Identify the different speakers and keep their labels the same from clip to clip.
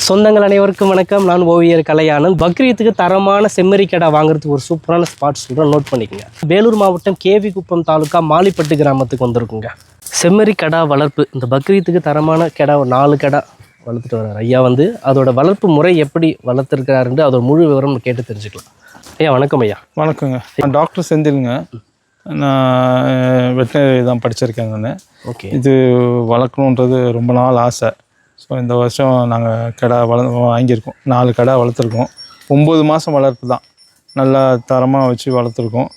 Speaker 1: சொந்தங்கள் அனைவருக்கும் வணக்கம். நான் ஓவியர் கலையானந்த். பக்ரீத்துக்கு தரமான செம்மறி கடா வாங்குறதுக்கு ஒரு சூப்பரான ஸ்பாட் சொல்கிறேன், நோட் பண்ணிக்கோங்க. வேலூர் மாவட்டம் கேவி குப்பம் தாலுக்கா மாலிப்பட்டு கிராமத்துக்கு வந்திருக்குங்க. செம்மறி கடா வளர்ப்பு. இந்த பக்ரீத்துக்கு தரமான கடா 4 கடா வளர்த்துட்டு வர்றார் ஐயா. அதோட வளர்ப்பு முறை எப்படி வளர்த்துருக்கிறாருன்னு அதோட முழு விவரம் கேட்டு தெரிஞ்சுக்கலாம். ஐயா வணக்கம். ஐயா
Speaker 2: வணக்கங்க. நான் டாக்டர் செந்திலுங்க. நான் வெட்டினரி தான் படிச்சிருக்கேன். நான் இது வளர்க்கணுன்றது ரொம்ப நாள் ஆசை. ஸோ இந்த வருஷம் நாங்கள் கடா வாங்கியிருக்கோம். 4 கடா வளர்த்துருக்கோம். 9 மாதம் வளர்ப்பு தான். நல்லா தரமாக வச்சு வளர்த்துருக்கோம்.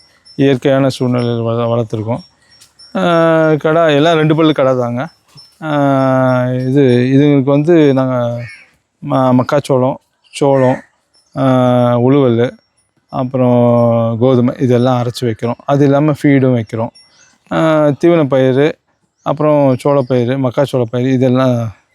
Speaker 2: இயற்கையான சூழ்நிலையில் வளர்த்துருக்கோம். கடா எல்லாம் 2 பல்லு கடை தாங்க. இதுங்களுக்கு நாங்கள் மக்காச்சோளம், சோளம், உளுவல், அப்புறம் கோதுமை இதெல்லாம் அரைச்சி வைக்கிறோம். அது இல்லாமல் ஃபீடும் வைக்கிறோம். தீவனப்பயிறு, அப்புறம் சோளப்பயிறு, மக்காச்சோளப்பயிறு இதெல்லாம்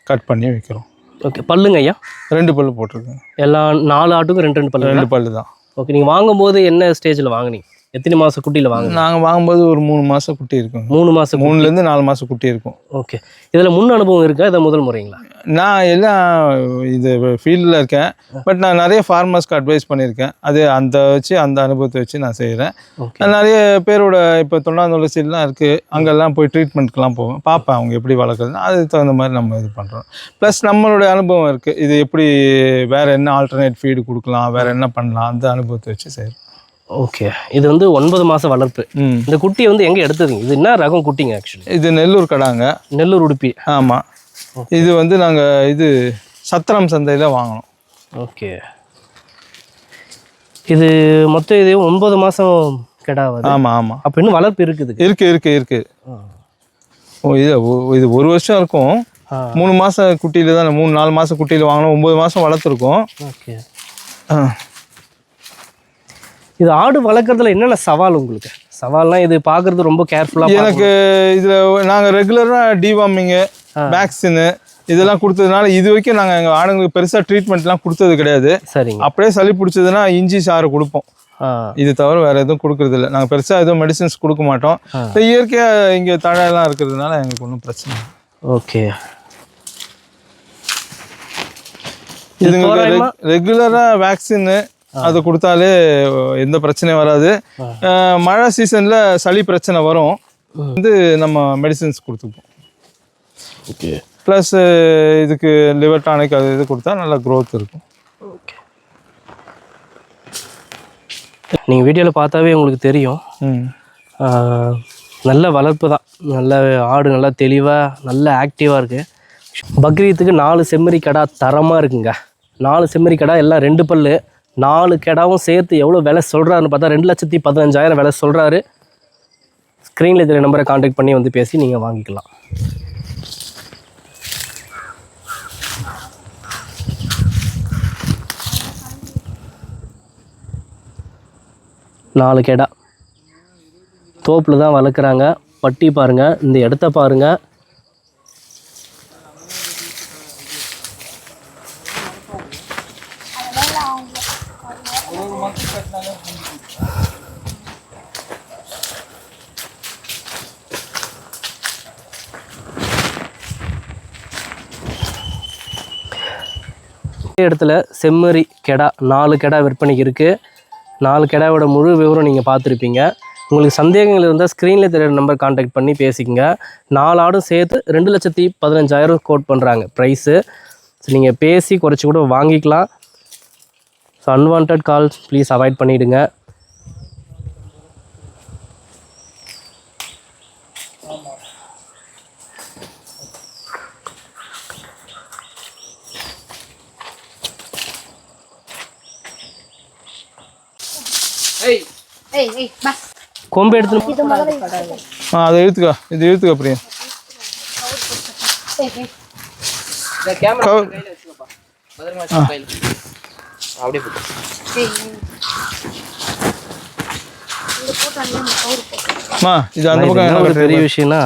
Speaker 2: கட் பண்ணி வைக்கிறோம்.
Speaker 1: ஓகே. பல்லுங்க ஐயா?
Speaker 2: 2 பல்லு போட்டிருக்கேன்.
Speaker 1: எல்லாம் 4 ஆட்டுக்கும் 2 பல்லு?
Speaker 2: 2 பல்லு தான்.
Speaker 1: ஓகே. நீங்கள் வாங்கும்போது என்ன ஸ்டேஜில் வாங்கினீங்க? எத்தனை மாதம் குட்டியில் வாங்க?
Speaker 2: நாங்கள் வாங்கும்போது ஒரு 3 மாதம் குட்டி இருக்கும்.
Speaker 1: 3 மாதம்,
Speaker 2: 3லேருந்து 4 மாதம் குட்டி இருக்கும்.
Speaker 1: ஓகே. இதில் முன் அனுபவம் இருக்கா? இதை முதல் முறைங்களா?
Speaker 2: நான் எல்லாம் இது ஃபீல்டில் இருக்கேன். பட் நான் நிறைய ஃபார்மர்ஸ்க்கு அட்வைஸ் பண்ணியிருக்கேன். அந்த அனுபவத்தை வச்சு நான் செய்கிறேன். நிறைய பேரோட இப்போ தொண்டாந்தோலை சீடெலாம் இருக்குது. அங்கெல்லாம் போய் ட்ரீட்மெண்ட்க்கெலாம் போவேன், பார்ப்பேன் அவங்க எப்படி வளர்க்குறதுன்னு. அதுக்கு தகுந்த மாதிரி நம்ம இது பண்ணுறோம். ப்ளஸ் நம்மளுடைய அனுபவம் இருக்குது. இது எப்படி வேறு என்ன ஆல்டர்னேட் ஃபீடு கொடுக்கலாம், வேறு என்ன பண்ணலாம், அந்த அனுபவத்தை வச்சு செய்கிறோம்.
Speaker 1: ஓகே. இது 9 மாதம் வளர்ப்பு. இந்த குட்டியை எங்கே எடுத்ததுங்க? இது என்ன ரகம் குட்டிங்க? ஆக்சுவலி இது
Speaker 2: நெல்லூர் கடாங்க.
Speaker 1: நெல்லூர் உடுப்பி.
Speaker 2: ஆமாம். இது நாங்கள் சத்திரம் சந்தையில் வாங்கினோம்.
Speaker 1: ஓகே. இது மொத்தம் இது 9 மாதம் கிடாவது.
Speaker 2: ஆமாம் ஆமாம்.
Speaker 1: அப்போ இன்னும் வளர்ப்பு இருக்குது?
Speaker 2: இருக்குது. இது 1 வருஷம் இருக்கும். 3 மாதம் குட்டியில் தான், 3-4 மாதம் குட்டியில் வாங்கினோம். 9 மாதம் வளர்த்துருக்கோம்.
Speaker 1: ஓகே. இது ஆடு வளர்க்குறதுல என்னென்ன சவால் உங்களுக்கு? சவால்லாம் இது பார்க்குறது ரொம்ப கேர்ஃபுல்லாக.
Speaker 2: எனக்கு இதில் நாங்கள் ரெகுலராக டிவார்மிங்கு, வேக்சினு இதெல்லாம் கொடுத்ததுனால இது வரைக்கும் நாங்கள் எங்கள் ஆடுங்களுக்கு பெருசாக ட்ரீட்மெண்ட்லாம் கொடுத்தது கிடையாது.
Speaker 1: சரிங்க.
Speaker 2: அப்படியே சளி பிடிச்சதுன்னா இஞ்சி சாறு கொடுப்போம். இது தவிர வேறு எதுவும் கொடுக்குறதில்ல. நாங்கள் பெருசாக எதுவும் மெடிசின்ஸ் கொடுக்க மாட்டோம். இயற்கையாக இங்கே தழையெல்லாம் இருக்கிறதுனால எங்களுக்கு ஒன்றும் பிரச்சனை இல்லை.
Speaker 1: ஓகே.
Speaker 2: இதுங்களுக்கு ரெகுலராக வேக்சின்னு அது கொடுத்தாலே எந்த பிரச்சனையும் வராது. மழை சீசனில் சளி பிரச்சனை வரும், நம்ம மெடிசின்ஸ் கொடுத்துப்போம்.
Speaker 1: ஓகே.
Speaker 2: ப்ளஸ் இதுக்கு லிவர் டானிக் அது இது கொடுத்தா நல்லா க்ரோத் இருக்கும்.
Speaker 1: ஓகே. நீங்கள் வீடியோவில் பார்த்தாவே உங்களுக்கு தெரியும். நல்ல வளர்ப்பு தான். நல்ல ஆடு நல்லா தெளிவாக நல்ல ஆக்டிவாக இருக்குது. பக்ரீத்துக்கு 4 செம்மறி கடா தரமாக இருக்குங்க. 4 செம்மறி கடா எல்லாம் 2 பல்லு. 4 கடாவும் சேர்த்து எவ்வளோ விலை சொல்கிறாருன்னு பார்த்தா 2,15,000 விலை சொல்கிறாரு. ஸ்க்ரீனில் இருக்கிற நம்பரை கான்டாக்ட் பண்ணி பேசி நீங்கள் வாங்கிக்கலாம். நாலு கடா தோப்பில் தான் வளர்க்குறாங்க. பட்டி பாருங்கள், இந்த இடத்த பாருங்கள். இடத்துல செம்மறி கெடா 4 கெடா விற்பனைக்கு இருக்குது. 4 கெடாவோட முழு விவரம் நீங்கள் பார்த்துருப்பீங்க. உங்களுக்கு சந்தேகங்கள் இருந்தால் ஸ்க்ரீனில் தெரியுற நம்பர் கான்டாக்ட் பண்ணி பேசிக்கங்க. 4 ஆடும் சேர்த்து 2,15,000 கோட் பண்ணுறாங்க ப்ரைஸு. ஸோ நீங்கள் பேசி குறைச்சி கூட வாங்கிக்கலாம். So unwanted calls please avoid பண்ணிவிடுங்க. கொம்பு எடுத்து
Speaker 2: அதை இழுத்துக்கா, இது இழுத்துக்கா பிரியா. இது அந்த பக்கம்
Speaker 1: பெரிய விஷயம்னா